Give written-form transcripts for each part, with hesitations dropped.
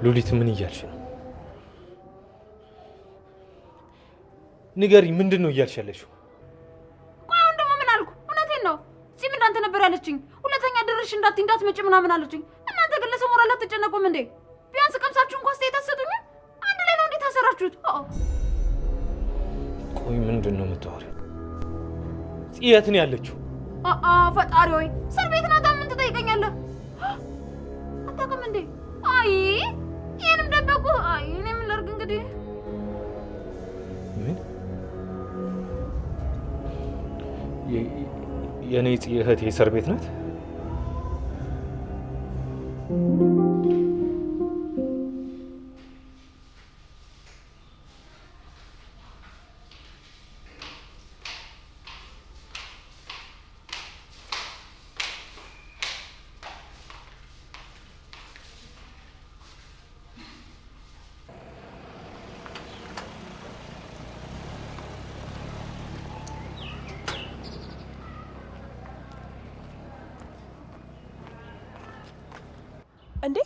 ሉሊት ምን እያልሽ ነው? ንገሪ ምንድነው እያልሽ ያለሽው? ቆይ አሁን ደግሞ ምን አልኩ? እውነቴን ነው። ሲም እንዳንተ ነበር ያለችኝ። ሁለተኛ ድርሽ እንዳትመጪ ምናምን አለችኝ። እናንተ ግን ለሰው ሞራል አትጨነቁም እንዴ? ቢያንስ ቀምሳችሁ እንኳን ስቴት አሰጡኝ። አንድ ላይ ነው እንዴ ታሰራችሁት? ቆይ ምንድነው የምታወሪው? ጽየት ነው ያለችው? ፈጣሪ ሆይ እስር ቤት ናት። ምን ትጠይቀኛለህ? አታውቅም እንዴ? አይ ይሄንም ደበቁ። አይ እኔ ምን ላድርግ እንግዲህ? ምን የኔ ጽየት የእስር ቤት ናት? እንዴ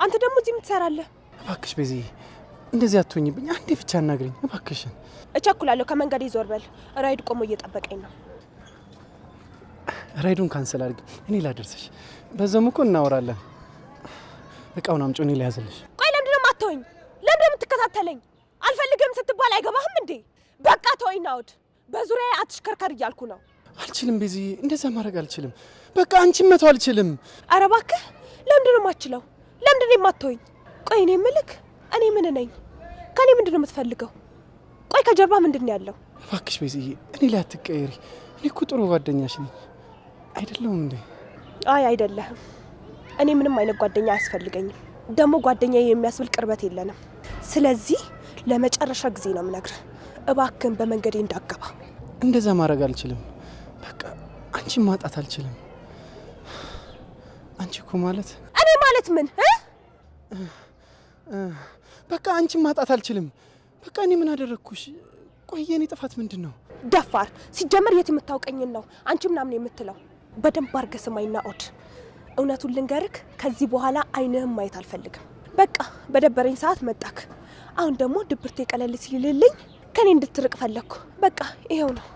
አንተ ደግሞ እዚህ ምን ትሰራለህ? እባክሽ ቤዚ እንደዚህ አትሆኝብኝ። አንዴ ብቻ አናግሪኝ እባክሽን። እቸኩላለሁ። ከመንገድ ይዞር በል። ራይድ ቆሞ እየጠበቀኝ ነው። ራይዱን ካንሰል አድርጊ፣ እኔ ላደርስሽ። በዛም እኮ እናወራለን። እቃውን አምጪው፣ እኔ ላያዝልሽ። ቆይ ለምንድን ነው የማትተወኝ? ለምንድን ነው የምትከታተለኝ? አልፈልግም ስትባል አይገባህም እንዴ? በቃ ተወኝ ናውድ። በዙሪያ አትሽከርከር እያልኩ ነው። አልችልም ቤዚ፣ እንደዛ ማድረግ አልችልም። በቃ አንቺን መተው አልችልም። ኧረ እባክህ ለምንድን ነው የማትችለው? ለምንድን ነው የማትተወኝ? ቆይ እኔ የምልህ እኔ ምን ነኝ? ከኔ ምንድን ነው የምትፈልገው? ቆይ ከጀርባ ምንድን ነው ያለው? እባክሽ ቤዚ እኔ ላይ አትቀየሪ። እኔ እኮ ጥሩ ጓደኛሽ ነኝ አይደለሁም እንዴ? አይ አይደለህም። እኔ ምንም አይነት ጓደኛ አያስፈልገኝም። ደግሞ ጓደኛዬ የሚያስብል ቅርበት የለንም። ስለዚህ ለመጨረሻ ጊዜ ነው የምነግርህ፣ እባክህን በመንገዴ እንዳትገባ። እንደዛ ማድረግ አልችልም። በቃ አንቺን ማጣት አልችልም። አንቺ እኮ ማለት እኔ ማለት ምን በቃ አንቺን ማጣት አልችልም። በቃ እኔ ምን አደረግኩሽ? ቆይ የኔ ጥፋት ምንድነው? ደፋር ሲጀመር የት የምታውቀኝን ነው አንቺ ምናምን የምትለው? በደንብ አድርገህ ስማኝና ኦድ፣ እውነቱን ልንገርክ፣ ከዚህ በኋላ አይንህም ማየት አልፈልግም። በቃ በደበረኝ ሰዓት መጣክ። አሁን ደግሞ ድብርቴ ቀለል ሲልልኝ ከኔ እንድትርቅ ፈለግኩ። በቃ ይሄው ነው።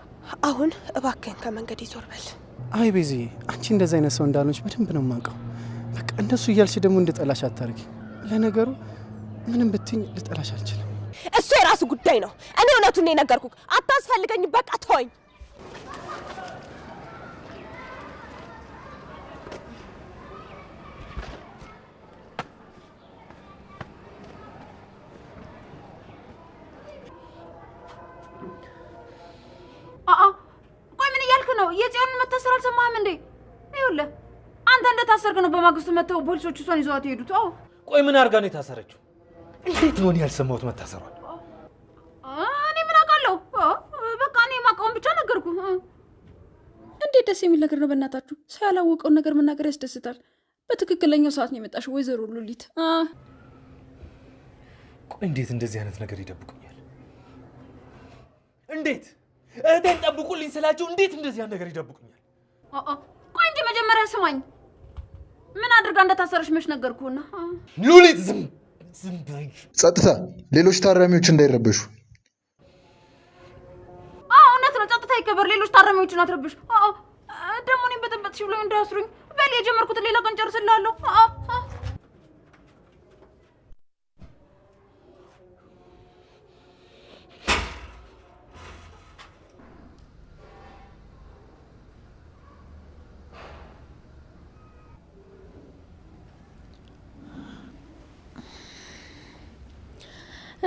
አሁን እባክህን ከመንገድ ይዞር በል። አይ ቤዚ አንቺ እንደዛ አይነት ሰው እንዳልሆንሽ በደንብ ነው የማውቀው። በቃ እንደሱ እያልሽ ደግሞ እንድጠላሽ አታርጊ። ለነገሩ ምንም ብትኝ ልጠላሽ አልችልም። እሱ የራሱ ጉዳይ ነው። እኔ እውነቱን ነው የነገርኩህ። አታስፈልገኝ። በቃ ተወኝ። ቆይ ምን እያልክ ነው? የጽዮንን መታሰር አልሰማህም እንዴ? ይኸውልህ አንተ እንደታሰርክ ነው በማግስቱ መተው ፖሊሶቹ እሷን ይዘዋት ሄዱት። ቆይ ምን አድርጋ ነው የታሰረችው? እንዴት ነው ያልሰማሁት መታሰሯል? እኔ ምን አውቃለሁ? በቃ እኔ የማውቀውን ብቻ ነገርኩ። እንዴት ደስ የሚል ነገር ነው በእናታችሁ። ሰው ያላወቀውን ነገር መናገር ያስደስታል። በትክክለኛው ሰዓት ነው የመጣሽው ወይዘሮ ሉሊት። ቆይ እንዴት እንደዚህ አይነት ነገር ይደብቁኛል? እንዴት እህቴን ጠብቁልኝ ስላችሁ እንዴት እንደዚህ አይነት ነገር ይደብቁኛል? ቆይ እንጂ መጀመሪያ ስማኝ። ምን አድርጋ እንደታሰረች መች ነገርኩና? ሉሊት ዝም በይ። ጸጥታ፣ ሌሎች ታራሚዎች እንዳይረበሹ። እውነት ነው፣ ጸጥታ ይከበር። ሌሎች ታራሚዎችን አትረብሽ። ደግሞ እኔን በጠበጥሽ ብለው እንዳያስሩኝ። በል የጀመርኩትን ሌላ ቀን ጨርስልሃለሁ።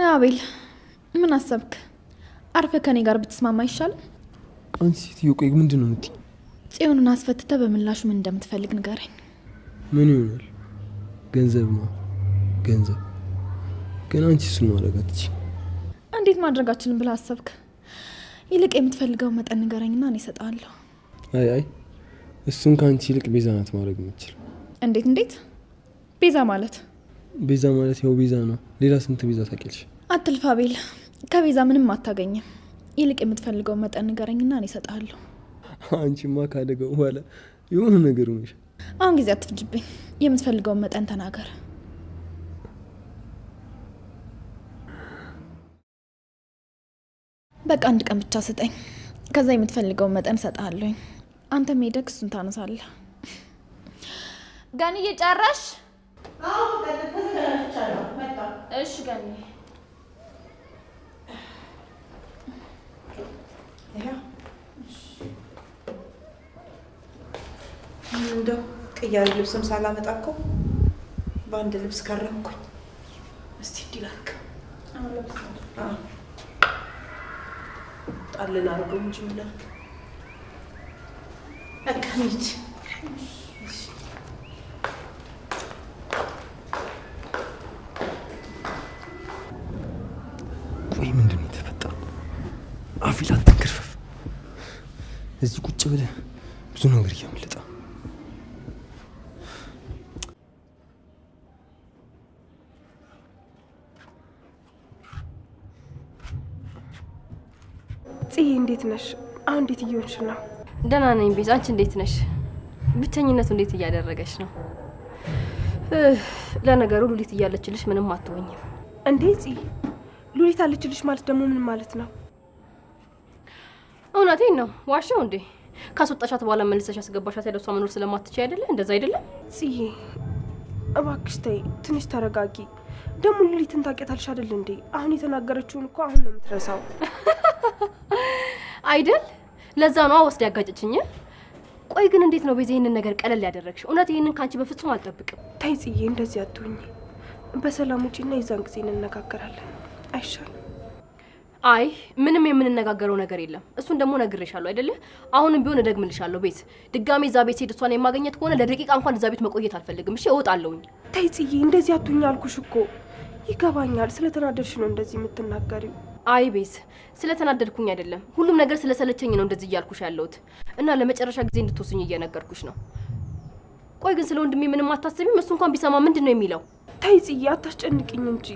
አቤል ምን አሰብክ? አርፈ ከኔ ጋር ብትስማማ ይሻላል። አንቺ ሴትዮ ቆይ ምንድን ነው የምትይኝ? ጽዮንን አስፈትተህ በምላሹ ምን እንደምትፈልግ ንገረኝ። ምን ይሆናል? ገንዘብ ነው ገንዘብ። ግን አንቺ እሱን ማድረግ አትችይም። እንዴት ማድረጋችንን ብለህ አሰብክ? ይልቅ የምትፈልገው መጠን ንገረኝና እኔ እሰጥሃለሁ። አይ እሱን ከአንቺ ይልቅ ቤዛ ናት ማድረግ የምትችል። እንዴት? ቤዛ ማለት ያው ቤዛ ነው። ሌላ ስንት ቤዛ ታውቂያለሽ? አትልፋ አቤል፣ ከቤዛ ምንም አታገኝም። ይልቅ የምትፈልገው መጠን ንገረኝና እኔ እሰጥሃለሁ። አንቺማ ካደገው በኋላ የሆነ ነገር ሆነሽ። አሁን ጊዜ አትፍጅብኝ። የምትፈልገው መጠን ተናገር። በቃ አንድ ቀን ብቻ ስጠኝ። ከዛ የምትፈልገውን መጠን እሰጥሃለሁኝ። አንተም ሄደህ እሱን ታነሳለህ። ገንዬ ጨረሽ? አዎ ተዘጋጅቻለሁ። መጣ። እሺ ገንዬ። እንደው ቅያሪ ልብስም ሳላመጣ እኮ በአንድ ልብስ ከረምኩኝ። እስቲ እንዲላክ ጣልን አድርገው እንጂ ምን ላድርግ? በቃ እንሂድ። ቆይ ምንድን ነው የተፈጠረው? አፊል አትንከርፈፍ። እዚህ ቁጭ ብለህ ብዙ ነገር እያመለጠ ጽዬ እንዴት ነሽ? አሁን እንዴት እየሆንሽ ነው? ደህና ነኝ ቤዛ። አንቺ እንዴት ነሽ? ብቸኝነቱ እንዴት እያደረገሽ ነው? ለነገሩ ሉሊት እያለችልሽ ምንም አትሆኝም። እንዴ ጽዬ፣ ሉሊት አለችልሽ ማለት ደግሞ ምን ማለት ነው? እውነቴን ነው። ዋሻው እንዴ? ካስወጣሻት በኋላ መልሰሽ ያስገባሻት ያለሷ መኖር ስለማትችይ አይደለ? እንደዛ አይደለም? ጽዬ እባክሽ ተይ፣ ትንሽ ተረጋጊ። ደግሞ ሉሊትን ታውቂያታለሽ አይደል እንዴ? አሁን የተናገረችውን እኮ አሁን ነው የምትረሳው አይደል? ለዛ ነው ወስድ ያጋጨችኝ። ቆይ ግን እንዴት ነው ቤዛ ይሄንን ነገር ቀለል ያደረግሽ? እውነት ይሄንን ካንቺ በፍጹም አልጠብቅም። ተይ ጽዬ፣ እንደዚህ አትሁኝ። በሰላም ውጪና የዛን ጊዜ እንነጋገራለን አይሻልም? አይ ምንም የምንነጋገረው ነገር የለም። እሱን ደግሞ ነግሬሻለሁ አይደለ? አሁንም ቢሆን እደግምልሻለሁ ቤት ድጋሜ እዛ ቤት ሄድ እሷን የማገኘት ከሆነ ለደቂቃ እንኳን እዛ ቤት መቆየት አልፈልግም። እሺ እወጣለሁኝ። ተይ ጽዬ፣ እንደዚህ አትሁኝ አልኩሽ እኮ። ይገባኛል፣ ስለተናደድሽ ነው እንደዚህ የምትናገሪው። አይ ቤት ስለተናደድኩኝ አይደለም፣ ሁሉም ነገር ስለሰለቸኝ ነው እንደዚህ እያልኩሽ ያለሁት እና ለመጨረሻ ጊዜ እንድትወስኝ እየነገርኩሽ ነው። ቆይ ግን ስለ ወንድሜ ምንም አታስቢም? እሱ እንኳን ቢሰማ ምንድን ነው የሚለው? ተይ ጽዬ፣ አታስጨንቅኝ እንጂ።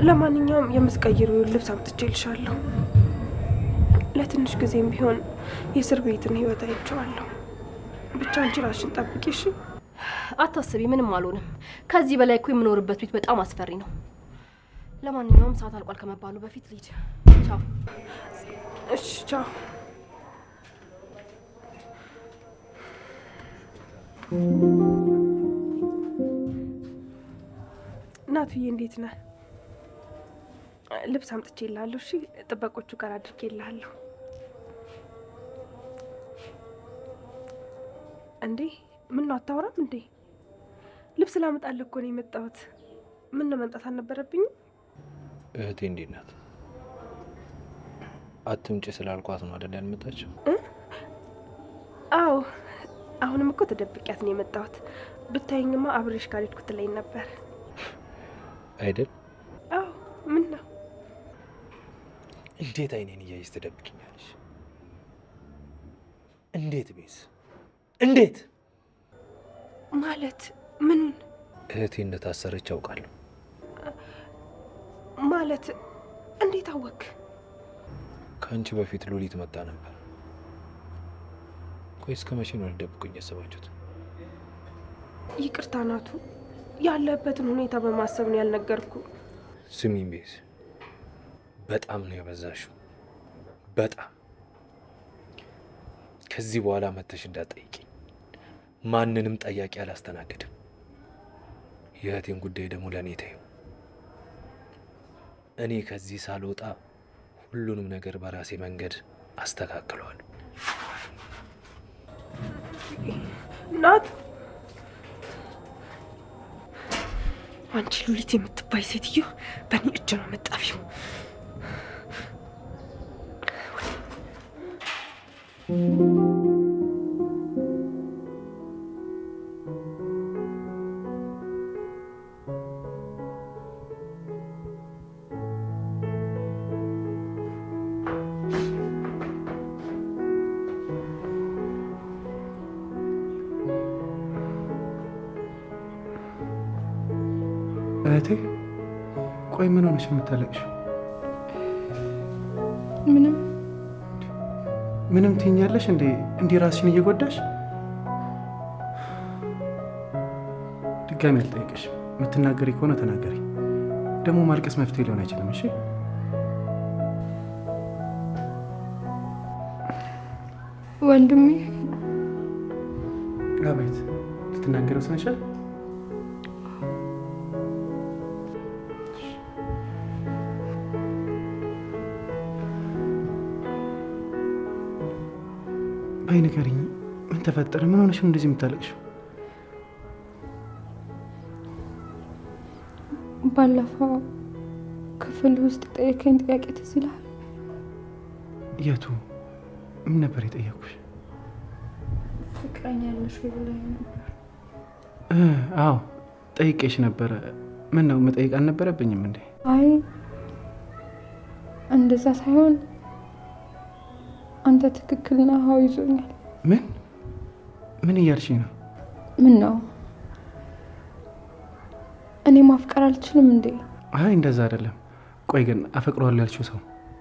ለማንኛውም የምትቀይሪውን ልብስ አምጥቼልሻለሁ። ለትንሽ ጊዜም ቢሆን የእስር ቤትን ህይወት አይቼዋለሁ። ብቻ አንቺ ራስሽን ጠብቂ እሺ? አታስቢ፣ ምንም አልሆንም። ከዚህ በላይ እኮ የምኖርበት ቤት በጣም አስፈሪ ነው። ለማንኛውም ሰዓት አልቋል ከመባሉ በፊት ልሂድ። ቻው። እሺ ቻው። ናቱዬ እንዴት ነህ? ልብስ አምጥቼልሃለሁ። እሺ ጥበቆቹ ጋር አድርጌልሃለሁ። እንዴ ምን ነው አታወራም እንዴ? ልብስ ላመጣልህ እኮ ነው የመጣሁት። ምን ነው መምጣት አልነበረብኝም? እህቴ እንዴት ናት? አትምጪ ስላልኳት ነው አይደል ያልመጣችው? አዎ አሁንም እኮ ተደብቂያት ነው የመጣሁት። ብታይኝማ አብሬሽ ካልሄድኩ ትለኝ ነበር አይደል? አዎ ምን ነው? እንዴት አይኔን እያየሽ ትደብቂኛለሽ? እንዴት ቤዝ? እንዴት ማለት ምኑን? እህቴ እንደታሰረች አውቃለሁ። ማለት እንዴት አወቅ? ከአንቺ በፊት ሉሊት መጣ ነበር። ቆይ እስከ መቼ ነው ልደብቁኝ ያሰባችሁት? ይቅርታ ናቱ፣ ያለበትን ሁኔታ በማሰብ ነው ያልነገርኩ። ስሚኝ ቤዝ፣ በጣም ነው የበዛሽው። በጣም ከዚህ በኋላ መተሽ እንዳትጠይቂኝ። ማንንም ጠያቂ አላስተናግድም። የእህቴን ጉዳይ ደግሞ ለእኔ ተይው። እኔ ከዚህ ሳልወጣ ሁሉንም ነገር በራሴ መንገድ አስተካክለዋለሁ። ናቱ፣ አንቺ ሉሊት የምትባይ ሴትዮ በእኔ እጅ ነው መጣፊው። እህቴ ቆይ ምን ሆነሽ የምታለቅሽው? ምንም ትይኛለሽ እንዴ? እንዲህ ራስሽን እየጎዳሽ? ድጋሚ አልጠይቅሽም። የምትናገሪ ከሆነ ተናገሪ። ደግሞ ማልቀስ መፍትሄ ሊሆን አይችልም። እሺ ወንድሜ አቤት። ልትናገረው ስነሻል? በይ ንገሪኝ፣ ምን ተፈጠረ? ምን ሆነሽ ነው እንደዚህ የምታለቅሽው? ባለፈው ክፍል ውስጥ ጠየቀኝ ጥያቄ ትዝ ይልሃል? የቱ? ምን ነበር የጠየኩሽ? ፍቅረኛ ያለሽ ወይ ብለኸኝ ነበር። አዎ ጠይቄሽ ነበረ። ምን ነው መጠየቅ አልነበረብኝም እንዴ? አይ እንደዛ ሳይሆን አንተ ትክክል ነህ ይዞኛል። ምን እያልሽኝ ነው? ምን ነው እኔ ማፍቀር አልችልም እንዴ? አይ እንደዛ አይደለም። ቆይ ግን አፈቅረዋለሁ ያልሽው ሰው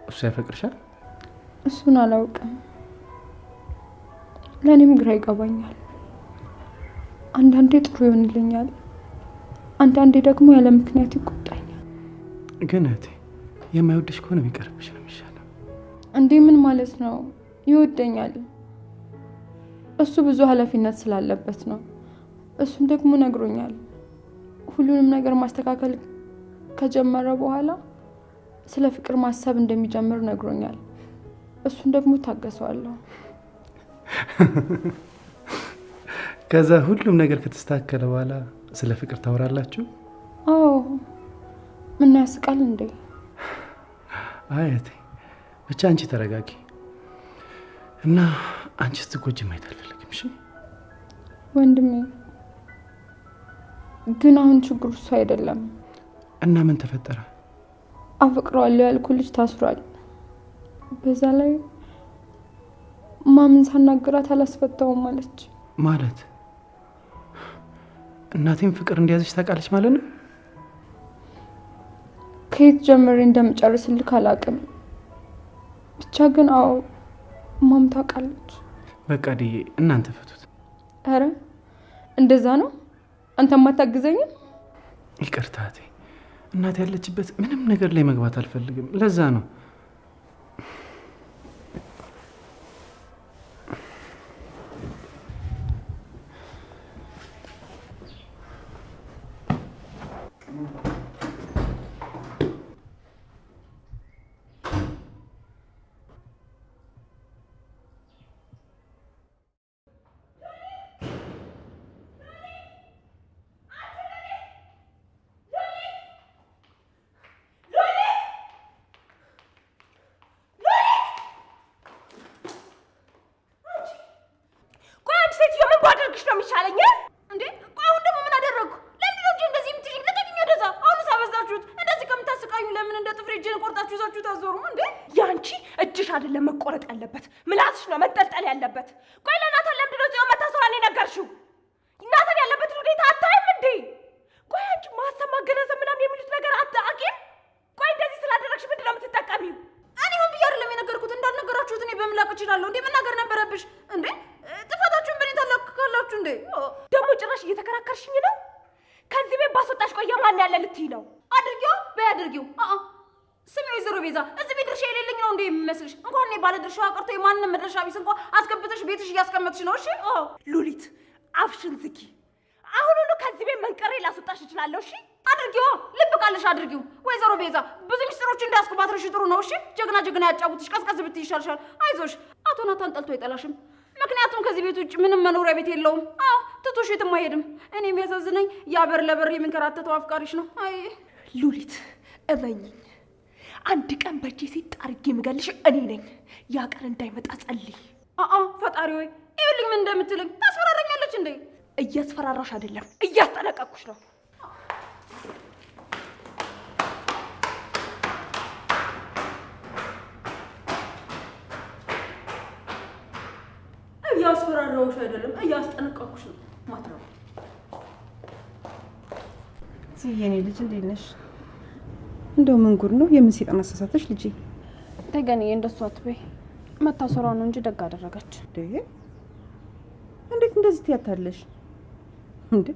እሱ ያፈቅርሻል? እሱን አላውቅም። ለእኔም ግራ ይገባኛል። አንዳንዴ ጥሩ ይሆንልኛል፣ አንዳንዴ ደግሞ ያለ ምክንያት ይቆጣኛል። ግን እህቴ የማይወድሽ ከሆነ ቢቀርብሽ ነው የሚሻለው። እንዴ ምን ማለት ነው? ይወደኛል። እሱ ብዙ ኃላፊነት ስላለበት ነው። እሱም ደግሞ ነግሮኛል። ሁሉንም ነገር ማስተካከል ከጀመረ በኋላ ስለ ፍቅር ማሰብ እንደሚጀምር ነግሮኛል። እሱን ደግሞ ታገሰዋለሁ። ከዛ ሁሉም ነገር ከተስተካከለ በኋላ ስለ ፍቅር ታወራላችሁ? አዎ። ምን ያስቃል እንዴ? አይ እህቴ ብቻ አንቺ ተረጋጊ እና አንቺ ስትጎጂ ማየት አልፈልግም። እሺ ወንድሜ፣ ግን አሁን ችግሩ እሱ አይደለም። እና ምን ተፈጠረ? አፈቅረዋለሁ ያልኩት ልጅ ታስሯል። በዛ ላይ ማምን ሳናግራት አላስፈታውም አለች። ማለት እናቴም ፍቅር እንደያዘች ታውቃለች ማለት ነው? ከየት ጀምሬ እንደምጨርስልህ አላውቅም። ብቻ ግን አዎ ማም ታውቃለች። በቃ ዲዬ እናንተ ፈቱት። አረ እንደዛ ነው? አንተም አታግዘኝም? ይቅርታ እህቴ፣ እናቴ ያለችበት ምንም ነገር ላይ መግባት አልፈልግም። ለዛ ነው። አይደለም መቆረጥ ያለበት ምላስሽ ነው መጠልጠል ያለበት። ቆይ ለናታን ለምንድን ነው እዚያው መታሰሯን የነገርሽው? ናታን ያለበትን ሁኔታ አታይም እንዴ? ቆይ አንቺ ማሰብ ማገናዘብ ምናምን የሚሉት ነገር አታውቂም? ቆይ እንደዚህ ስላደረግሽ ምንድን ነው የምትጠቀሚው? እኔ ምን ብዬሽ አይደለም የነገርኩት። እንዳልነገራችሁት እኔ በምላቅ እችላለሁ እንዴ? መናገር ነበረብሽ እንዴ? ጥፋታችሁን በእኔ ታላክካላችሁ እንዴ? ደግሞ ጭራሽ እየተከራከርሽኝ ነው። ከዚህ ቤት ባስወጣሽ ቆያ ማን ያለ ልትይ ነው? አድርጊው በይ አድርጊው። ስሚ ወይዘሮ ቤዛ፣ እዚህ ቤት ድርሻ የሌለኝ ነው እንዴ የሚመስልሽ? እንኳን እኔ ባለ ድርሻዋ ቀርቶ የማንንም መድረሻ ቢስ እንኳን አስገብተሽ ቤትሽ እያስቀመጥሽ ነው። እሺ ሉሊት፣ አፍሽን ዝጊ። አሁኑኑ ከዚህ ቤት መንቀሬ ላስወጣሽ እችላለሁ። እሺ አድርጊው፣ ልብ ቃልሽ አድርጊው። ወይዘሮ ቤዛ፣ ብዙ ሚስጥሮች እንዳያስኩባትሽ ጥሩ ነው። እሺ ጀግና ጀግና ያጫውትሽ፣ ቀዝቀዝ ብትይ ይሻልሻል። አይዞሽ፣ አቶ ናታን ጠልቶ አይጠላሽም። ምክንያቱም ከዚህ ቤት ውጭ ምንም መኖሪያ ቤት የለውም። ትቶሽ የትም አይሄድም። እኔ የሚያሳዝነኝ ያ በር ለበር የሚንከራተተው አፍቃሪሽ ነው። አይ ሉሊት፣ እመኚኝ፣ አንድ ቀን በእጄ ሲጥ አድርጌ የምገልሽ እኔ ነኝ። ያ ቀን እንዳይመጣ ጸልይ። ፈጣሪ ሆይ ይኸውልኝ ምን እንደምትለኝ። ታስፈራረኛለች እንዴ? እያስፈራራሽ አይደለም፣ እያስጠነቀቅኩሽ ነው። እያስፈራራሁሽ አይደለም፣ እያስጠነቀቅኩሽ ነው። ማትረው የኔ ልጅ እንዴት ነሽ? እንደው ምን ጉድ ነው? የምን ሲጠና አሳሳተሽ ልጄ? ተገንዬ እንደሱ አትበይ። መታሰሯ ነው እንጂ ደግ አደረገች። እንዴት እንደዚህ ትያታለሽ እንዴ?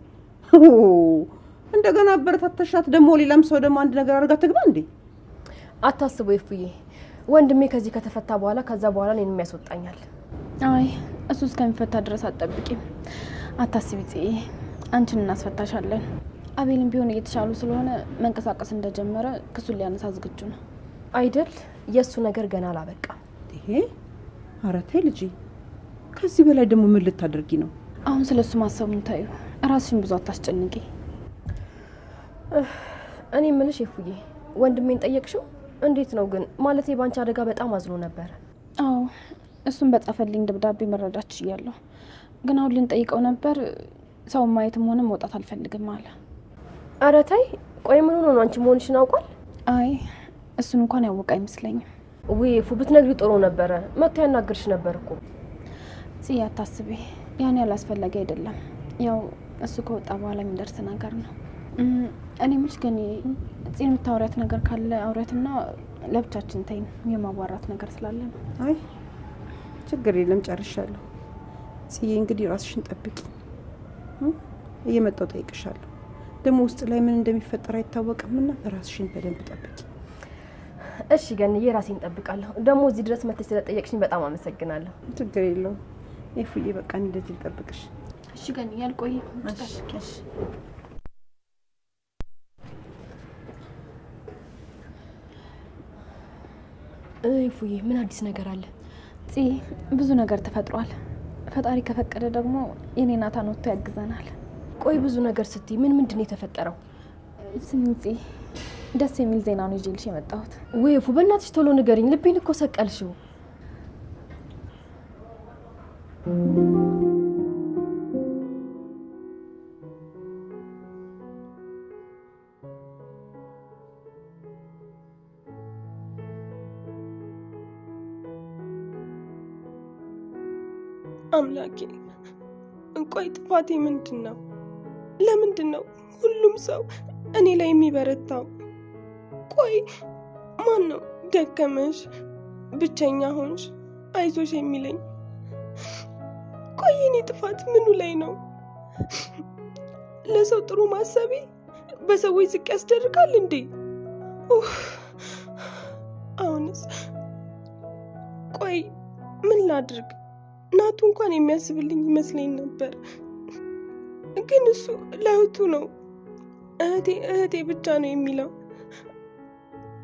እንደገና አበረታተሻት። ደግሞ ሌላም ሰው ደግሞ አንድ ነገር አድርጋ ትግባ እንዴ? አታስቡ ይፉዬ፣ ወንድሜ ከዚህ ከተፈታ በኋላ ከዛ በኋላ እኔንም ያስወጣኛል። አይ እሱ እስከሚፈታ ድረስ አትጠብቂም። አታስቢ ጽዬ፣ አንቺን እናስፈታሻለን። አቤልም ቢሆን እየተሻሉ ስለሆነ መንቀሳቀስ እንደጀመረ ክሱን ሊያነሳ ዝግጁ ነው አይደል? የእሱ ነገር ገና አላበቃም። ይሄ ኧረ ተይ ልጄ፣ ከዚህ በላይ ደግሞ ምን ልታደርጊ ነው? አሁን ስለሱ ማሰቡን ታዩ። ራስሽን ብዙ አታስጨንቂ። እኔ ምንሽ ይፉዬ፣ ወንድሜን ጠየቅሽው? እንዴት ነው ግን? ማለቴ ባንቺ አደጋ በጣም አዝኖ ነበር። አዎ እሱን በጻፈልኝ ደብዳቤ መረዳት ችያለሁ። ግን አሁን ልንጠይቀው ነበር። ሰው ማየትም ሆነ መውጣት አልፈልግም አለ። ኧረ ተይ፣ ቆይ ምን ሆኖ ነው? አንቺ መሆንሽን አውቋል? አይ እሱን እንኳን ያወቀ አይመስለኝም። ውይ ፉ፣ ብትነግሪው ጥሩ ነበረ። መጥቶ ያናግርሽ ነበር እኮ። ጽዬ አታስቢ፣ ያን ያህል አስፈላጊ አይደለም። ያው እሱ ከወጣ በኋላ የሚደርስ ነገር ነው። እኔ ምልሽ ግን ጽዬ የምታወሪያት ነገር ካለ አውሪያትና ለብቻችን ተይን። የማዋራት ነገር ስላለ ነው። አይ ችግር የለም ጨርሻለሁ። ጽዬ እንግዲህ ራስሽን ጠብቂ። እየመጣው ጠይቅሻለሁ። ደግሞ ውስጥ ላይ ምን እንደሚፈጠር አይታወቅምና ራስሽን በደንብ ጠብቂ። እሺ ገንዬ፣ ራሴን ጠብቃለሁ። ደግሞ እዚህ ድረስ መጥተሽ ስለጠየቅሽኝ በጣም አመሰግናለሁ። ችግር የለውም ኤፉዬ፣ በቃ እንደዚህ ልጠብቅሽ። እሺ ገንዬ፣ አልቆይም። እሺ ኤፉዬ፣ ምን አዲስ ነገር አለ? ጽዬ፣ ብዙ ነገር ተፈጥሯል። ፈጣሪ ከፈቀደ ደግሞ የኔ ናታን ወጥቶ ያግዘናል። ቆይ ብዙ ነገር ስትይ ምንድን ነው የተፈጠረው? ስሚኝ ጽዬ፣ ደስ የሚል ዜና ነው ይዤልሽ የመጣሁት። ወይ ኤፉ፣ በእናትሽ ቶሎ ንገሪኝ። ልቤን እኮ ሰቀልሽው። አምላኬ፣ ቆይ ጥፋቴ ምንድን ነው? ለምንድን ነው ሁሉም ሰው እኔ ላይ የሚበረታው? ቆይ ማን ነው ደከመሽ፣ ብቸኛ ሆንሽ፣ አይዞሽ የሚለኝ? ቆይ የኔ ጥፋት ምኑ ላይ ነው? ለሰው ጥሩ ማሰቤ በሰዎች ዝቅ ያስደርጋል እንዴ? አሁንስ ቆይ ምን ላድርግ? ናቱ እንኳን የሚያስብልኝ ይመስለኝ ነበር፣ ግን እሱ ለእህቱ ነው እህቴ ብቻ ነው የሚለው።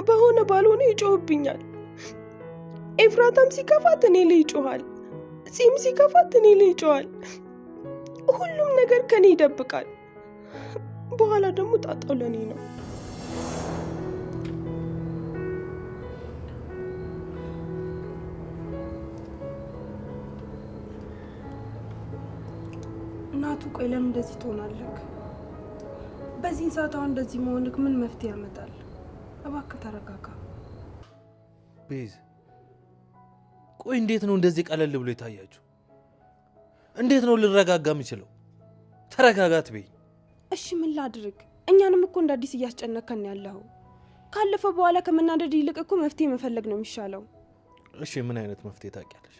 በሆነ ባልሆነ ይጮህብኛል። ኤፍራታም ሲከፋት እኔ ላይ ይጮሃል፣ ጺም ሲከፋት እኔ ላይ ይጮሃል። ሁሉም ነገር ከኔ ይደብቃል። በኋላ ደግሞ ጣጣው ለኔ ነው። ናቱ፣ ቆይ ለምን እንደዚህ ትሆናለህ? በዚህን ሰዓት አሁን እንደዚህ መሆንክ ምን መፍትሄ ያመጣል? እባክህ ተረጋጋ። ቤዝ፣ ቆይ እንዴት ነው እንደዚህ ቀለል ብሎ የታያችሁ? እንዴት ነው ልረጋጋ የምችለው? ተረጋጋት በይ። እሺ ምን ላድርግ? እኛንም እኮ እንደ አዲስ እያስጨነከን ያለው። ካለፈ በኋላ ከመናደድ ይልቅ እኮ መፍትሄ መፈለግ ነው የሚሻለው። እሺ ምን አይነት መፍትሄ ታውቂያለሽ?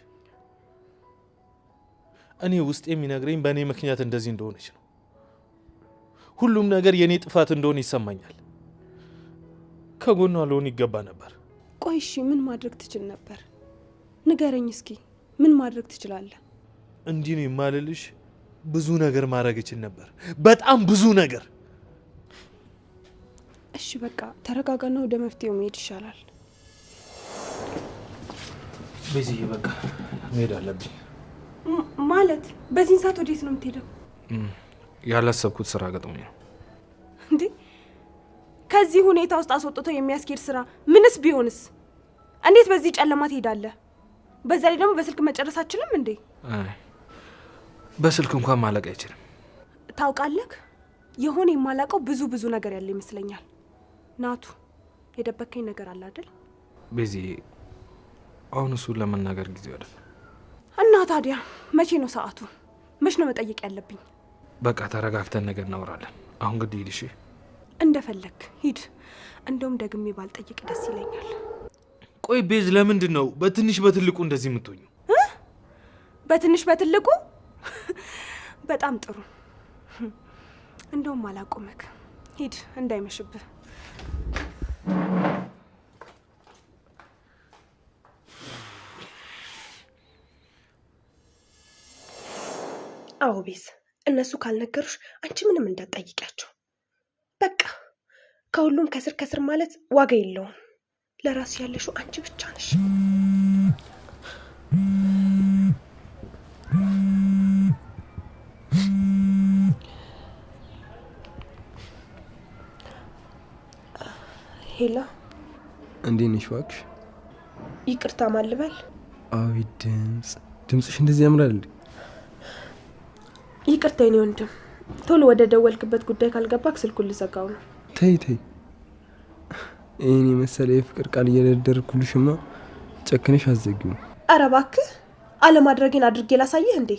እኔ ውስጥ የሚነግረኝ በእኔ ምክንያት እንደዚህ እንደሆነች ነው። ሁሉም ነገር የኔ ጥፋት እንደሆነ ይሰማኛል። ከጎኗ ልሆን ይገባ ነበር። ቆይ እሺ ምን ማድረግ ትችል ነበር? ንገረኝ እስኪ፣ ምን ማድረግ ትችላለህ? እንዲህ ነው የማልልሽ፣ ብዙ ነገር ማድረግ እችል ነበር፣ በጣም ብዙ ነገር። እሺ በቃ ተረጋጋና ወደ መፍትሄው መሄድ ይሻላል። ቤዝዬ፣ በቃ መሄድ አለብኝ። ማለት በዚህን ሰዓት ወዴት ነው የምትሄደው? ያላሰብኩት ስራ ገጥሞኝ ነው። እንዴ ከዚህ ሁኔታ ውስጥ አስወጥቶ የሚያስኬድ ስራ ምንስ ቢሆንስ? እንዴት በዚህ ጨለማ ትሄዳለህ? በዛ ላይ ደግሞ በስልክ መጨረስ አችልም እንዴ? አይ በስልክ እንኳን ማለቅ አይችልም። ታውቃለህ፣ የሆነ የማላውቀው ብዙ ነገር ያለ ይመስለኛል። ናቱ፣ የደበከኝ ነገር አለ አይደል? ቤዝዬ፣ አሁን እሱን ለመናገር ጊዜው አይደለም። እና ታዲያ መቼ ነው ሰዓቱ? መች ነው መጠየቅ ያለብኝ? በቃ ተረጋግተን ነገር እናወራለን። አሁን ግድ ሂድ። እሺ እንደፈለክ ሂድ። እንደውም ደግሜ ባልጠይቅ ደስ ይለኛል። ቆይ ቤዝ፣ ለምንድን ነው በትንሽ በትልቁ እንደዚህ የምትሆኙ? በትንሽ በትልቁ? በጣም ጥሩ። እንደውም አላቆመክ። ሂድ እንዳይመሽብህ። አዎ ቤዝ፣ እነሱ ካልነገሩሽ አንቺ ምንም እንዳትጠይቂያቸው። በቃ ከሁሉም ከስር ከስር ማለት ዋጋ የለውም። ለራስ ያለሽው አንቺ ብቻ ነሽ። ሄላ፣ እንዴት ነሽ? እባክሽ ይቅርታ ማልበል? አቤት ድምፅሽ እንደዚህ ያምራል እንዴ? ይቅርታ የኔ ወንድም፣ ቶሎ ወደ ደወልክበት ጉዳይ ካልገባክ ስልኩን ልዘጋው ነው። ተይ ይህን የመሰለ የፍቅር ቃል እየደረደርኩልሽማ ጨክነሽ አትዘጊው። ኧረ እባክህ አለማድረጌን አድርጌ ላሳየህ እንዴ?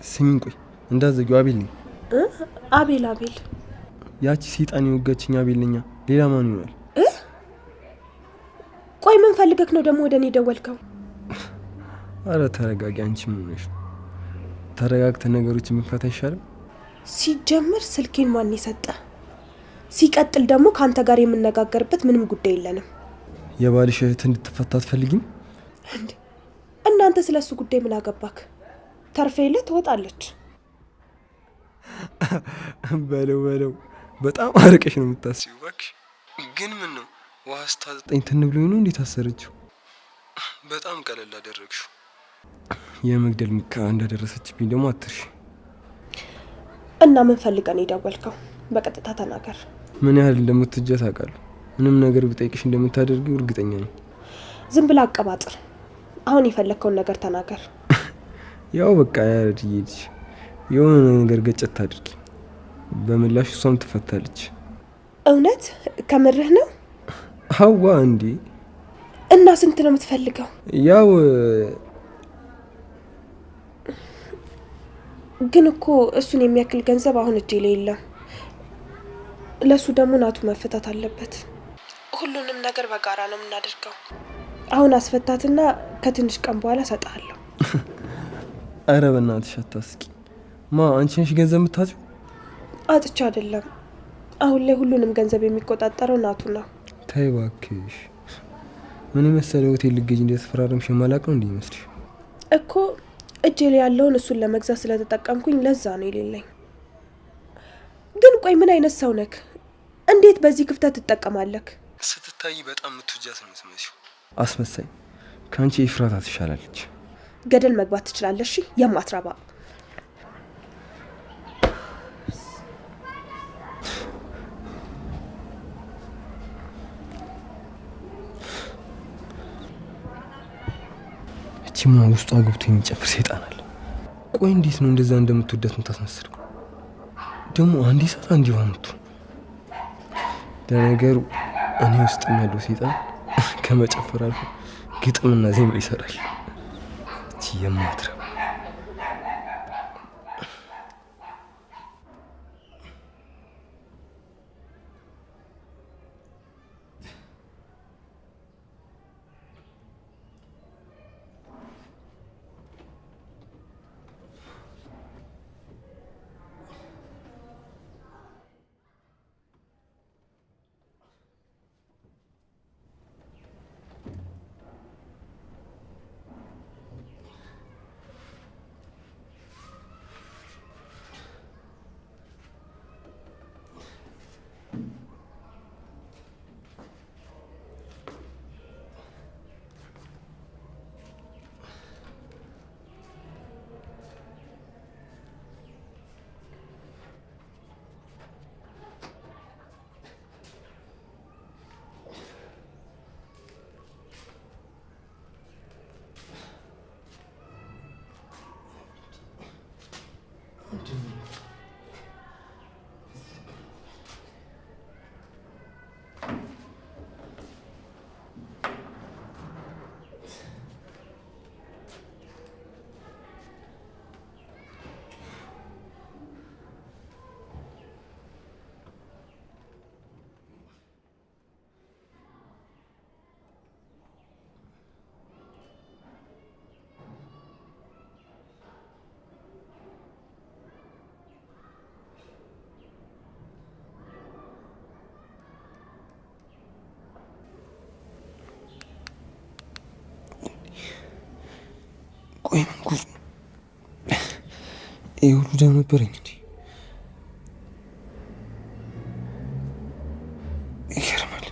ስሚኝ፣ ቆይ እንዳትዘጊው። አቤል ነኝ። አቤል? ያቺ ሰይጣን የወጋችኝ አቤል ነኝ። ሌላ ማን ይሆናል? ቆይ ምን ፈልገክ ነው ደግሞ ወደ እኔ ደወልከው? አረ ተረጋጊ። አንቺ ምን ሆነሽ? ተረጋግተን ነገሮችን መፍታት አይሻልም? ሲጀምር ስልኬን ማን የሰጠ? ሲቀጥል ደግሞ ከአንተ ጋር የምነጋገርበት ምንም ጉዳይ የለንም። የባልሽ እህት እንድትፈታ አትፈልጊም? እናንተ ስለሱ ጉዳይ ምን አገባክ? ተርፌለ ትወጣለች። በለው በጣም አርቀሽ ነው የምታስቢው። እባክሽ ግን ምን ነው ውሃ ስታጠጣኝ ትን ብሎ ነው እንዴት አሰረችው? በጣም ቀለል አደረግሽው። የመግደል ሙከራ እንዳደረሰችብኝ ደግሞ አትርሺ። እና ምን ፈልገን የደወልከው? በቀጥታ ተናገር። ምን ያህል እንደምትጀት አውቃለሁ። ምንም ነገር ብጠይቅሽ እንደምታደርጊው እርግጠኛ ነኝ። ዝም ብላ አቀባጥር። አሁን የፈለግከውን ነገር ተናገር። ያው በቃ ያርዲልሽ የሆነ ነገር ገጨት አድርጊ። በምላሽ እሷም ትፈታለች። እውነት ከምርህ ነው? አዋ እንዴ! እና ስንት ነው የምትፈልገው? ያው ግን እኮ እሱን የሚያክል ገንዘብ አሁን እጄ ላይ የለም። ለሱ ደግሞ ናቱ መፈታት አለበት። ሁሉንም ነገር በጋራ ነው የምናደርገው። አሁን አስፈታትና ከትንሽ ቀን በኋላ እሰጥሃለሁ። አረ በእናትሽ አታስቂ። አንቺ ነሽ ገንዘብ የምታጭው? አጥቻ አይደለም። አሁን ላይ ሁሉንም ገንዘብ የሚቆጣጠረው ናቱ ነው። ተይ እባክሽ። ምን መሰለ ሆቴል ልገጅ እንደተፈራረምሽ ማላቅ ነው እንዲመስልሽ እኮ። እጄ ላይ ያለውን እሱን ለመግዛት ስለተጠቀምኩኝ ለዛ ነው የሌለኝ። ግን ቆይ ምን አይነት ሰው ነክ? እንዴት በዚህ ክፍተት ትጠቀማለክ? ስትታይ በጣም ምትውጃት ነው የምትመስለው። አስመሳይ። ካንቺ ኤፍራታ ትሻላለች። ገደል መግባት ትችላለሽ የማትረባ። እቺማ ውስጧ ገብቶ የሚጨፍር ሰይጣን አለ። ቆይ እንዴት ነው እንደዛ እንደምትወዳት የምታስመስለው? ደግሞ አንዴ ሰዓት አንዴ ዋምቱ። ለነገሩ እኔ ውስጥ ያለው ሰይጣን ከመጨፈር አልፎ ግጥምና ዜማ ይሰራል። እቺ የማትረባ ቆይ ምን ጉድ ነው? ይሄ ሁሉ ደም ነበረኝ እንዴ? ይገርማል።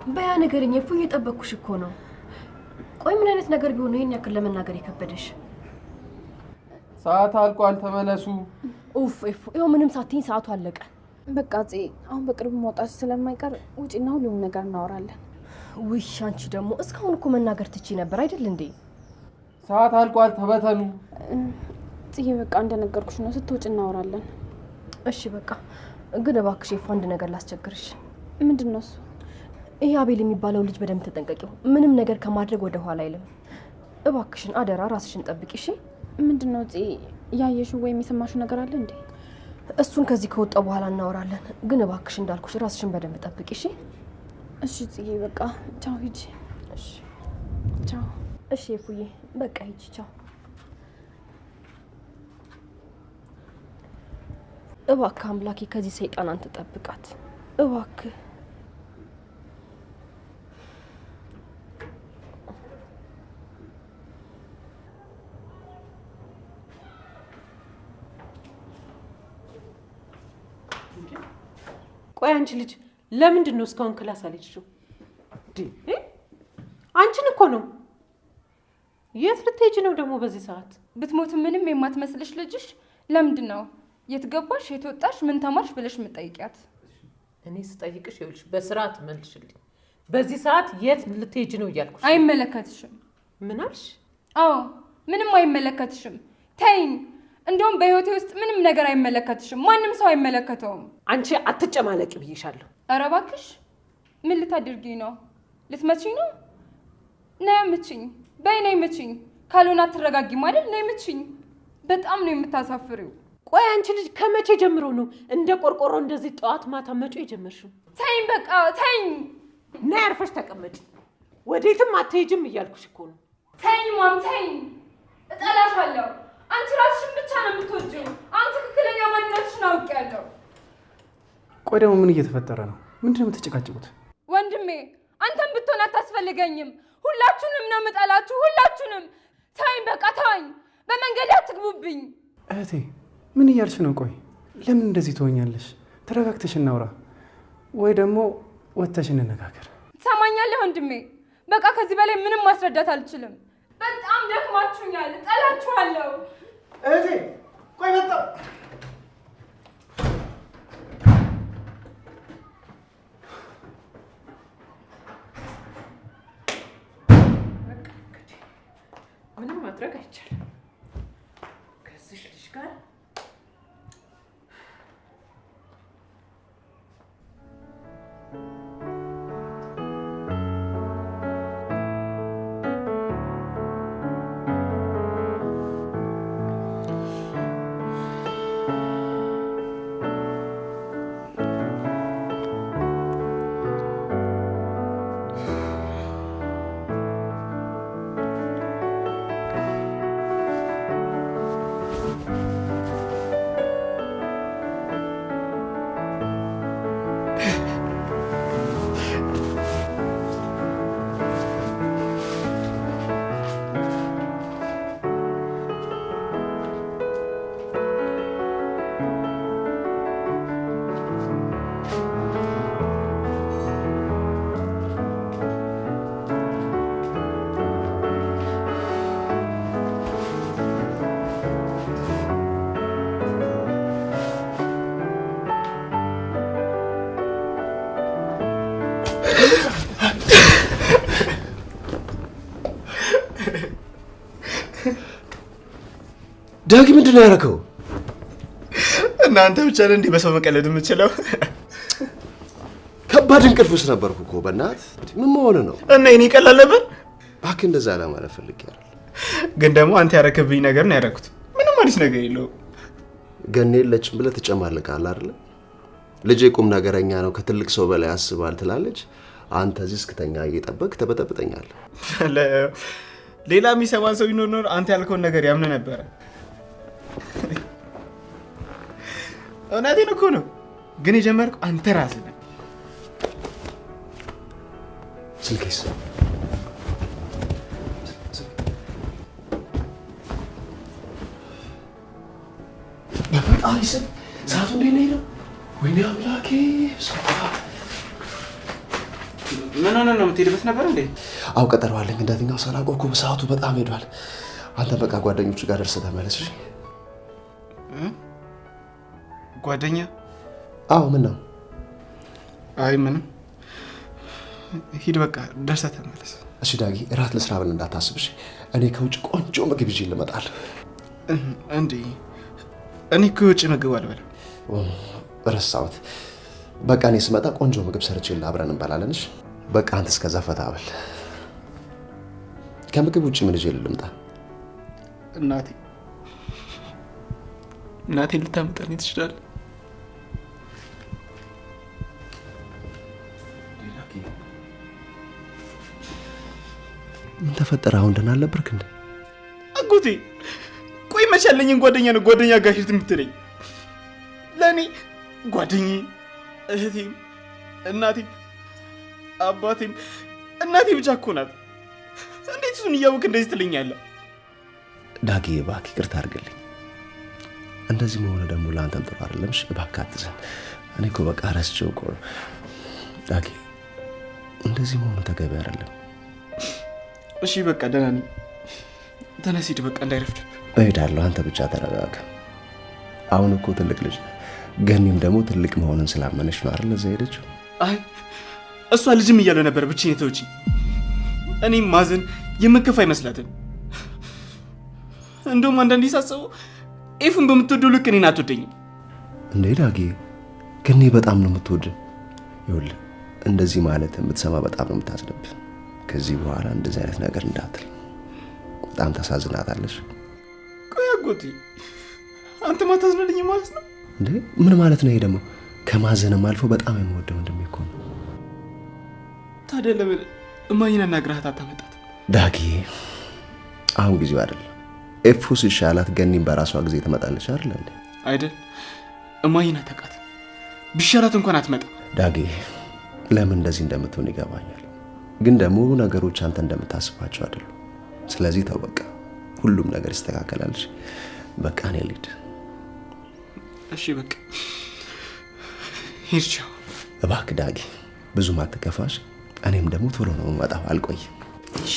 በያ ነገርኝ እኮ እየጠበቅኩሽ እኮ ነው። ቆይ ምን አይነት ነገር ቢሆን ነው ይሄን ያክል ለመናገር የከበደሽ? ሰዓት አልቋል፣ ተመለሱ። ኡፍ እፍ ይኸው ምንም ሳትይኝ ሰዓቱ አለቀ። በቃ አሁን በቅርብ መውጣት ስለማይቀር ውጪና ሁሉም ነገር እናወራለን። ውይ አንቺ ደግሞ እስካሁን እኮ መናገር ትችይ ነበር አይደል እንዴ? ሰዓት አልቋል፣ ተበተኑ። ጽዬ በቃ እንደነገርኩሽ ነው፣ ስትወጪ እናወራለን። እሺ በቃ ግን እባክሽ አንድ ነገር ላስቸግርሽ። ምንድነው እሱ? ይሄ አቤል የሚባለው ልጅ በደንብ ተጠንቀቂው። ምንም ነገር ከማድረግ ወደ ኋላ አይልም። እባክሽን አደራ ራስሽን ጠብቂ እሺ? ምንድነው ጽዬ? ያየሽው ወይም የሰማሽው ነገር አለ እንዴ? እሱን ከዚህ ከወጣው በኋላ እናወራለን። ግን እባክሽ እንዳልኩሽ ራስሽን በደንብ ጠብቂ እሺ? እሺ ጽዬ በቃ ቻው፣ ሂጂ። እሺ ቻው። እሺ እፉዬ በቃ ሂጂ ቻው። እባክህ አምላኬ ከዚህ ሰይጣን አንተ ጠብቃት እባክህ። ቆይ አንቺ ልጅ ለምንድን ነው እስካሁን ክላስ አልሄድሽው? አንቺን እኮ ነው። የት ልትሄጂ ነው ደግሞ በዚህ ሰዓት? ብትሞት ምንም የማትመስልሽ ልጅሽ ለምንድን ነው የት ገባሽ የት ወጣሽ ምን ተማርሽ ብለሽ የምትጠይቂያት? እኔ ስጠይቅሽ ይኸውልሽ በስርዓት መልሽልኝ። በዚህ ሰዓት የት ልትሄጂ ነው እያልኩሽ። አይመለከትሽም። ምን አልሽ? አዎ ምንም አይመለከትሽም። ተይኝ። እንደውም በህይወቴ ውስጥ ምንም ነገር አይመለከትሽም። ማንም ሰው አይመለከተውም። አንቺ አትጨማለቂ ብዬሻለሁ። ኧረ እባክሽ ምን ልታደርጊ ነው? ልትመችኝ ነው? ነይ ምችኝ። በይ ነይ ምችኝ። ካልሆነ አትረጋጊም አይደል? ነይ ምችኝ። በጣም ነው የምታሳፍሪው። ቆይ አንቺ ልጅ ከመቼ ጀምሮ ነው እንደ ቆርቆሮ እንደዚህ ጠዋት ማታ መጮ የጀመርሽው? ተይኝ በቃ ተይኝ። ነይ አርፈሽ ተቀመጪ። ወዴትም አትሄጂም እያልኩሽ እኮ ነው። ተይኝ ማም ተይኝ። እጠላሻለሁ። አንቺ ራስሽን ብቻ ነው የምትወጂው። አሁን ትክክለኛ ማንነትሽን አውቄያለሁ። ቆይ ደግሞ ምን እየተፈጠረ ነው? ምንድነው የምትጨቃጨቁት? ወንድሜ አንተም ብትሆን አታስፈልገኝም። ሁላችሁንም ነው የምጠላችሁ፣ ሁላችሁንም። ተይኝ በቃ ተይኝ። በመንገድ አትግቡብኝ። እህቴ ምን እያልሽ ነው? ቆይ ለምን እንደዚህ ትሆኛለሽ? ተረጋግተሽ እናውራ፣ ወይ ደግሞ ወጥተሽ እንነጋገር። ትሰማኛለህ ወንድሜ? በቃ ከዚህ በላይ ምንም ማስረዳት አልችልም። በጣም ደክማችሁኛል። እጠላችኋለሁ። እህቴ ቆይ መጣ። ምንም ማድረግ አይቻልም ከዚህ ልጅ ጋር። ዳጊ ምንድን ነው ያደረገው? እናንተ ብቻ ነህ እንዲህ በሰው መቀለድ የምትችለው? ከባድ እንቅልፍ ውስጥ ነበርኩ እኮ በእናትህ። ምን መሆን ነው? እና የኔ ቀላል ነበር? እባክህ እንደዛ ለማለት ፈልጌ አይደል። ግን ደግሞ አንተ ያረክብኝ ነገር ነው ያደረኩት። ምንም አዲስ ነገር የለውም። ገኔ የለችም ብለህ ትጨማልቃለህ አይደል? ልጄ ቁም ነገረኛ ነው፣ ከትልቅ ሰው በላይ ያስባል ትላለች። አንተ እዚህ እስክተኛ እየጠበቅ ተበጠብጠኛለህ። ሌላ የሚሰማን ሰው ቢኖር አንተ ያልከውን ነገር ያምን ነበር። እውነቴን እኮ ነው። ግን የጀመርከው አንተ ራስህ ነህ። ስልኬስ? በፈጣሪ ስም ሰዓቱ እንዴት ነው? ወይኔ አምላኬ! ምን ሆነ ነው? የምትሄድበት ነበር እንዴ? አው ቀጠሮ አለኝ። እንዳትኛው ሳላውቀው ሰዓቱ በጣም ሄዷል። አንተ በቃ ጓደኞቹ ጋር ደርሰህ ተመለስ። እሺ? ጓደኛ? አዎ። ምን ነው? አይ ምንም። ሂድ በቃ ደርሰህ ተመለስ። እሺ ዳጊ፣ እራት ልስራ ብለን እንዳታስብ እሺ? እኔ ከውጭ ቆንጆ ምግብ ይዤ ልመጣለሁ። እንዴ እኔ ከውጭ ምግብ አልበላም። ረሳሁት። በቃ እኔ ስመጣ ቆንጆ ምግብ ሰርቼልህ አብረን እንበላለን። እሺ? በቃ አንተ እስከዛ ፈታ በል። ከምግብ ውጭ ምን ይዤ ልምጣ? እናቴ ልታመጣልኝ ትችላለህ? ምን ተፈጠረ? አሁን ደህና አልነበርክ እንዴ? አጎቴ ቆይ መቼ ያለኝን ጓደኛ ነው ጓደኛ ጋር ሂድ የምትለኝ? ለእኔ ጓደኛዬ እህቴም እናቴም አባቴም እናቴ ብቻ እኮ ናት። እንዴት እሱን እያወቅህ እንደዚህ ትለኛለህ? ዳጊ እባክህ ይቅርታ አድርግልኝ። እንደዚህ መሆኑ ደግሞ ለአንተም ጥሩ አይደለም። እሺ እባክህ አትዘን። እኔ እኮ በቃ ረስቼው እኮ ነው። ዳጊ እንደዚህ መሆኑ ተገቢ አይደለም። እሺ በቃ ደህና ነኝ። ተነስ ሂድ በቃ እንዳይረፍድብህ። እሄዳለሁ። አንተ ብቻ ተረጋጋ። አሁን እኮ ትልቅ ልጅ ነህ። ገኒም ደግሞ ትልቅ መሆኑን ስላመነች ነው አይደል እዛ ሄደችው? አይ እሷ ልጅም እያለው ነበር ብቻዬን ተውጪኝ። እኔም ማዘን የምከፋ አይመስላትም። እንደውም አንዳንዴ ሳስበው ኤፉን በምትወደው ልክ እኔን አትወደኝም። እንዴ ዳጊ ገኒ በጣም ነው የምትወደው። ይኸውልህ እንደዚህ ማለት የምትሰማ በጣም ነው የምታዝንብህ። ከዚህ በኋላ እንደዚህ አይነት ነገር እንዳትል። በጣም ታሳዝናታለሽ። ቆይ አጎቴ አንተ ማታዝንልኝ ማለት ነው እንዴ? ምን ማለት ነው ይሄ ደግሞ? ከማዘንም አልፎ በጣም የምወደው ወንድሜ እኮ ነው። ታዲያ ለምን እማዬን አናግረሃት አታመጣት? ዳጊ አሁን ጊዜው አይደለም። ኤፉ ሲሻላት ገኒም በራሷ ጊዜ ትመጣለች አይደል እንዴ? አይደል? እማዬን አታውቃት። ቢሻላት እንኳን አትመጣም። ዳጊ ለምን እንደዚህ እንደምትሆን ይገባኛል። ግን ደግሞ ነገሮች አንተ እንደምታስባቸው አይደሉም። ስለዚህ ተው በቃ ሁሉም ነገር ይስተካከላል። በቃ እኔ ልሂድ። እሺ በቃ ሂድ። ቻው። እባክህ ዳጊ ብዙም አትከፋሽ። እኔም ደግሞ ቶሎ ነው የምመጣው፣ አልቆይም። እሺ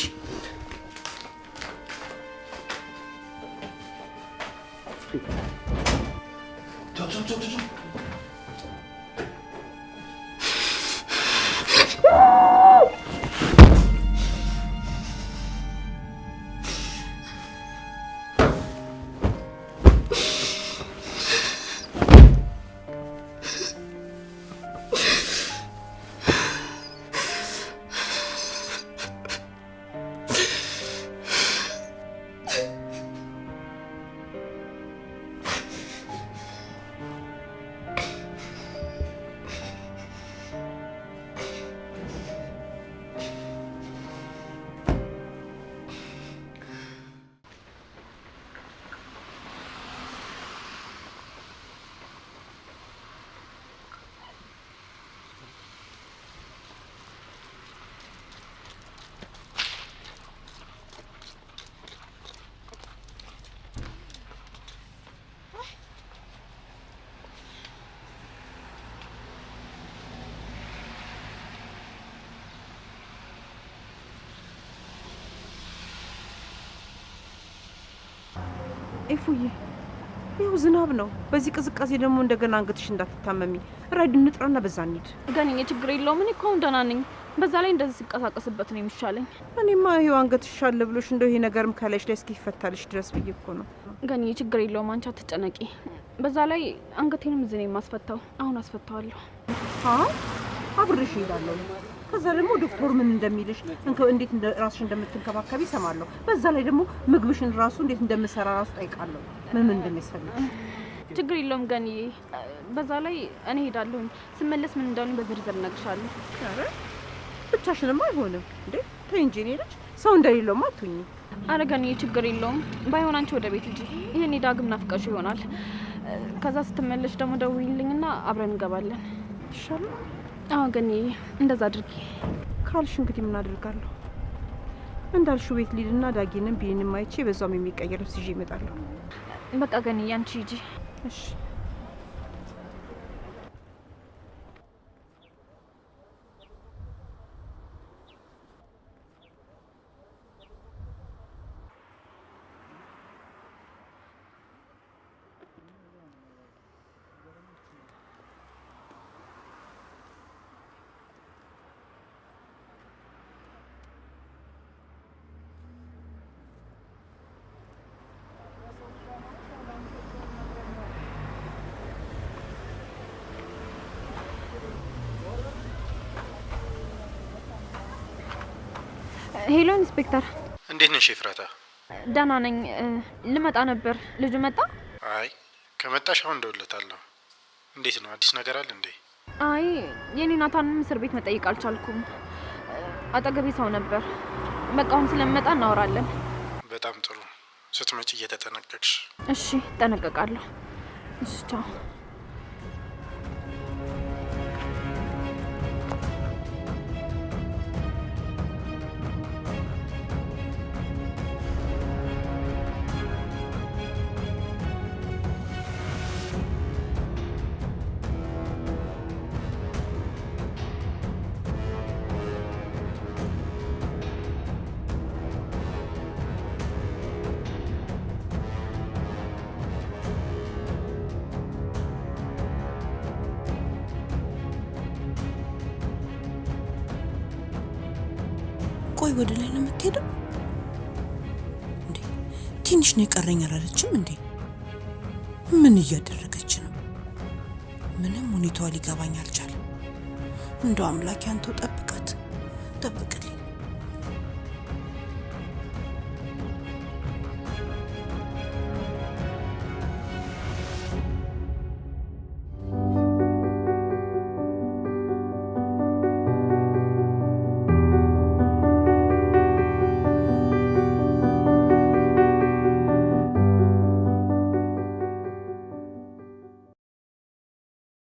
ኤፉዬ ይኸው ዝናብ ነው። በዚህ ቅዝቃዜ ደግሞ እንደገና አንገትሽ እንዳትታመሚ ራይድ እንጥራና በዛ እንሂድ። ገኒዬ ችግር የለውም። እኔ እኮ አሁን ደህና ነኝ። በዛ ላይ እንደዚህ ሲንቀሳቀስበት ነው የሚሻለኝ። እኔማ ይኸው አንገትሽ አለ ብሎሽ እንደው ይሄ ነገርም ካለሽ ላይ እስኪፈታልሽ ድረስ ብዬ እኮ ነው። ገኒዬ ችግር የለውም። አንቺ አትጨነቂ። በዛ ላይ አንገቴንም እዚህ ነው የማስፈታው። አሁን አስፈታዋለሁ። አብሬሽ እሄዳለሁ። ከዛ ደግሞ ዶክተር ምን እንደሚልሽ እንዴት ራስሽ እንደምትንከባከቢ እሰማለሁ። በዛ ላይ ደግሞ ምግብሽን ራሱ እንዴት እንደምሰራ ራሱ ጠይቃለሁ። ምን እንደሚያስፈልግ ችግር የለውም ገኒዬ። በዛ ላይ እኔ ሄዳለሁ። ስመለስ ምን እንዳሉኝ በዝርዝር እነግርሻለሁ። ብቻሽንማ አይሆንም እንዴ? ተይ እንጂ እኔ ልጅ ሰው እንደሌለውማ አትሁኚ። አረጋኝ ችግር የለውም። ባይሆን አንቺ ወደ ቤት ሂጂ። ይሄኔ ዳግም ናፍቀሽ ይሆናል። ከዛ ስትመለሽ ደግሞ ደውይልኝና አብረን እንገባለን። ይሻላል? አዎ ገኒ እንደዛ አድርጊ ካልሽ እንግዲህ ምን አድርጋለሁ? እንዳልሽው ቤት ሊድና ዳጊንም ቢኒንም አይቼ በዛውም የሚቀየር ልብስ ይዤ እመጣለሁ። በቃ ገኒ አንቺ ሂጂ። እሺ ሄሎ ኢንስፔክተር። እንዴት ነሽ ኤፍራታ? ደህና ነኝ። ልመጣ ነበር። ልጁ መጣ? አይ ከመጣሽ አሁን እደውልለታለሁ። እንዴት ነው? አዲስ ነገር አለ እንዴ? አይ የኔ ናታንን እስር ቤት መጠየቅ አልቻልኩም። አጠገቤ ሰው ነበር። በቃ አሁን ስለመጣ እናወራለን። በጣም ጥሩ። ስትመጪ እየተጠነቀቅሽ። እሺ እጠነቀቃለሁ። እሺ ቻው። ቆይ ወደ ላይ ነው የምትሄደው እንዴ? ትንሽ ነው የቀረኝ አላለችም እንዴ? ምን እያደረገች ነው? ምንም ሁኔታዋ ሊገባኝ አልቻለም። እንደው አምላክ ያንተው ጠብቃት፣ ጠብቅልኝ።